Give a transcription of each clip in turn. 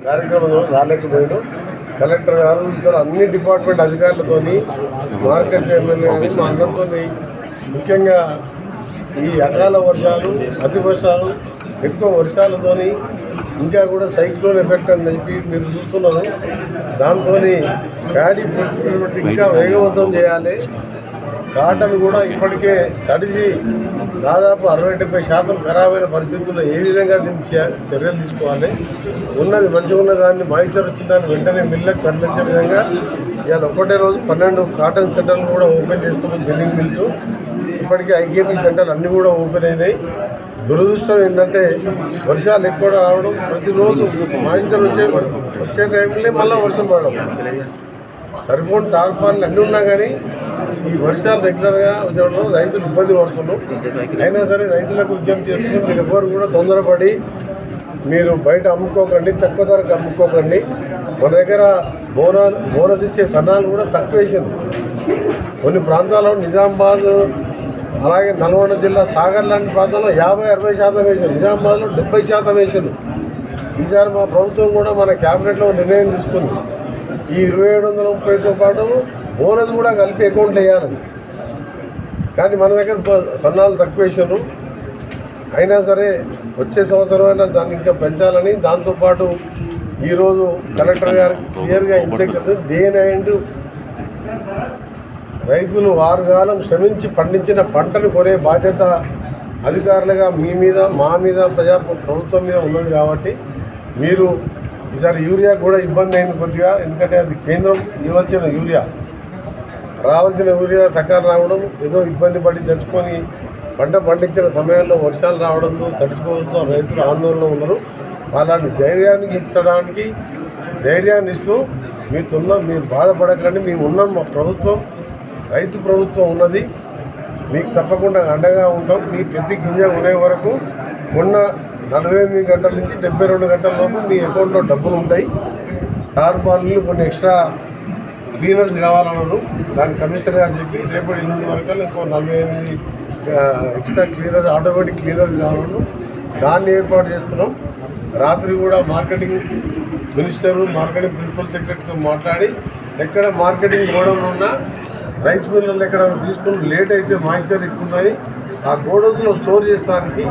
కార్యక్రమంలో రాలేకపోయాను. కలెక్టర్ గారు ఇతర అన్ని డిపార్ట్మెంట్ అధికారులతోని మార్కెట్ ఎమ్మెల్యే గారు మా అందరితో ముఖ్యంగా ఈ అకాల వర్షాలు అతి వర్షాలు ఎక్కువ వర్షాలతోని ఇంకా కూడా సైక్లోన్ ఎఫెక్ట్ అని చెప్పి మీరు చూస్తున్నారు. దాంతో ప్యాడీ ప్రొక్యూర్మెంట్ ఇంకా వేగవంతం చేయాలి. కాటన్ కూడా ఇప్పటికే తడిసి దాదాపు 60-70% ఖరాబైన పరిస్థితుల్లో ఏ విధంగా దీన్ని చర్యలు తీసుకోవాలి. ఉన్నది మంచిగా ఉన్న దాన్ని మాయిశ్చర్ వచ్చిన దాన్ని వెంటనే మిల్లకు తరలించే విధంగా ఇవాళ ఒకటే రోజు 12 కాటన్ సెంటర్లు కూడా ఓపెన్ చేస్తున్నాం. బిల్డింగ్ మిల్స్ ఇప్పటికే ఐకేపీ సెంటర్లు అన్నీ కూడా ఓపెన్ అయినాయి. దురదృష్టం ఏంటంటే వర్షాలు ఎక్కువ రావడం, ప్రతిరోజు మాయిశ్చర్ వచ్చే టైంలో మళ్ళీ వర్షం పడడం, సరిపోని టార్పాలు అన్నీ ఉన్నా కానీ ఈ వర్షాలు రెగ్యులర్గా వచ్చడం రైతులు ఇబ్బంది పడుతున్నారు. అయినా సరే రైతులకు విజ్ఞప్తి చేస్తున్నారు, మీరు ఎవరు కూడా తొందరపడి మీరు బయట అమ్ముకోకండి, తక్కువ ధరకు అమ్ముకోకండి. మన దగ్గర బోనస్ ఇచ్చే సన్నాలు కూడా తక్కువ వేసింది. కొన్ని ప్రాంతాల్లో నిజామాబాద్ అలాగే నల్గొండ జిల్లా సాగర్ లాంటి ప్రాంతాల్లో 50-60% వేసారు. నిజామాబాద్లో 70% వేసారు. ఈసారి మా ప్రభుత్వం కూడా మన క్యాబినెట్లో నిర్ణయం తీసుకుంది, ఈ 2730తో పాటు బోనస్ కూడా కలిపి అకౌంట్లు వేయాలని. కానీ మన దగ్గర సన్నాలు తక్కువ వేసారు. అయినా సరే వచ్చే సంవత్సరం అయినా దాన్ని ఇంకా పెంచాలని, దాంతోపాటు ఈరోజు కలెక్టర్ గారికి క్లియర్గా ఇన్స్ట్రక్షన్, డే నైట్ రైతులు 6 కాలం శ్రమించి పండించిన పంటను కొనే బాధ్యత అధికారులుగా మీ మీద, మా మీద, ప్రభుత్వం మీద ఉన్నది. కాబట్టి మీరు ఈసారి యూరియా కూడా ఇబ్బంది అయింది కొద్దిగా, ఎందుకంటే అది కేంద్రం ఇవ్వాల్సిన యూరియా రావాల్సిన యూరియా సకాలం రావడం ఏదో ఇబ్బంది పడి తెచ్చుకొని పంట పండించిన సమయంలో వర్షాలు రావడంతో తడిసిపోవడంతో రైతులు ఆందోళన ఉన్నారు. అలాంటి ధైర్యాన్ని ఇస్తూ మీరు బాధపడకండి, మేము ఉన్నాం. మా ప్రభుత్వం రైతు ప్రభుత్వం ఉన్నది, మీకు తప్పకుండా అండగా ఉంటాం. మీ ప్రతి గింజ కొనే వరకు ఉన్న 48 గంటల నుంచి 72 గంటల లోపు మీ అకౌంట్లో డబ్బులు ఉంటాయి. టార్పాలిన్లు కొన్ని ఎక్స్ట్రా క్లీనర్స్ కావాలన్నారు, దాని కమిషనర్ గారు చెప్పి రేపు 8 వరకు ఇంకో 48 ఎక్స్ట్రా క్లీనర్, ఆటోమేటిక్ క్లీనర్ కావాలను, దాన్ని ఏర్పాటు చేస్తున్నాం. రాత్రి కూడా మార్కెటింగ్ మినిస్టరు, మార్కెటింగ్ ప్రిన్సిపల్ సెక్రటరీతో మాట్లాడి ఎక్కడ మార్కెటింగ్ గోడౌన్లు ఉన్నా రైస్ మిల్లర్లు ఎక్కడ తీసుకుని లేట్ అయితే మాయిశ్చర్ ఎక్కువ ఉన్నాయి, ఆ గోడౌన్స్లో స్టోర్ చేసడానికి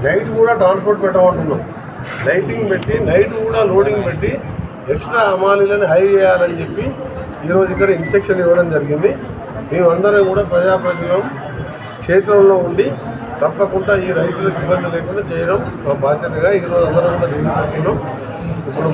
నైట్ కూడా ట్రాన్స్పోర్ట్ పెట్టమంటున్నాం. లైటింగ్ పెట్టి నైట్ కూడా లోడింగ్ పెట్టి ఎక్స్ట్రా హమాలీలను హై చేయాలని చెప్పి ఈరోజు ఇక్కడ ఇన్స్ట్రక్షన్ ఇవ్వడం జరిగింది. మేమందరం కూడా ప్రజాప్రతినిధులం క్షేత్రంలో ఉండి తప్పకుండా ఈ రైతులకు ఇబ్బంది లేకుండా చేయడం మా బాధ్యతగా ఈరోజు అందరం కూడా రివ్యూ పెట్టుకున్నాం. ఇప్పుడు